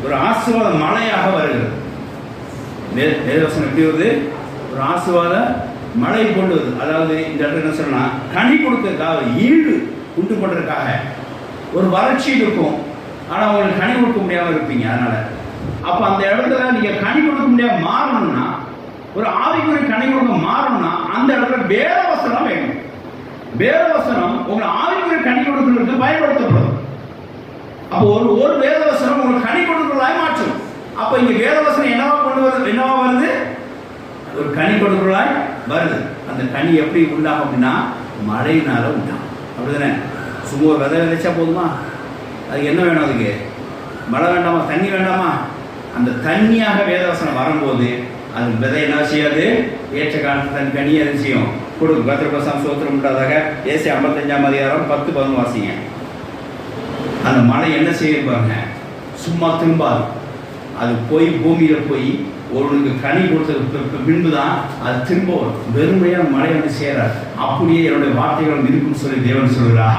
ஒரு ஆசீர்வாத மழையாக வருகிறது. வேதவசனம் எப்படி வருது? ஒரு ஆசீர்வாத மழை கொண்டு வருது. அதாவது இந்த இடத்துல என்ன சொன்னா, கனி கொடுக்கறதுக்காக, ஈடு உண்டு பண்றதுக்காக. ஒரு வறட்சி இருக்கும், ஆனா உங்களுக்கு கனி கொடுக்க முடியாம இருப்பீங்க. அதனால அப்ப அந்த இடத்துல நீங்க கனி கொடுக்க முடியாம மாறணும்னா, ஒரு ஆவிக்குரிய கனி கொடுக்க மாறணும்னா அந்த இடத்துல வேதவசனம் வேணும். வேதவசனம் உங்களை ஆவிக்குரிய கனி கொடுக்கிறதுக்கு பயன்படுத்தப்படும். அப்போ ஒரு வேதவசனம் உங்களுக்கு கனி கொடுக்கிறதாய் மாற்றும். அப்ப இங்க வேதவசனம் என்னவா கொண்டு வருது? என்னவா வருது? ஒரு கனி கொடுக்கிறதாய் வருது. அந்த கனி எப்படி உண்டாகும் அப்படின்னா, மழையினால உண்டாகும். அப்படிதானே? சும்மா ஒரு விதை விதைச்சா போதுமா? அதுக்கு என்ன வேணும்? அதுக்கு மழை வேண்டாமா? தண்ணி வேண்டாமா? அந்த தண்ணியாக வேதவசனம் வரும்போது அது விதை என்ன செய்யாது? ஏற்ற காலத்தில் தன் கனி அது செய்யும், கொடுக்கும். கத்திரபசாம் சோத்திரம் உண்டாதாக ஏசி 55:10-11 வாசிங்க. அந்த மழை என்ன செய்யிருப்பாங்க? சும்மா திரும்பாது. அது போய் பூமியில போய் ஒருவனுக்கு கனி கொடுத்ததுக்கு பின்புதான் அது திரும்ப வரும். வெறுமையா மழை வந்து சேராது. அப்படியே என்னுடைய வார்த்தைகள் இருக்குன்னு சொல்லி தேவன் சொல்கிறார்.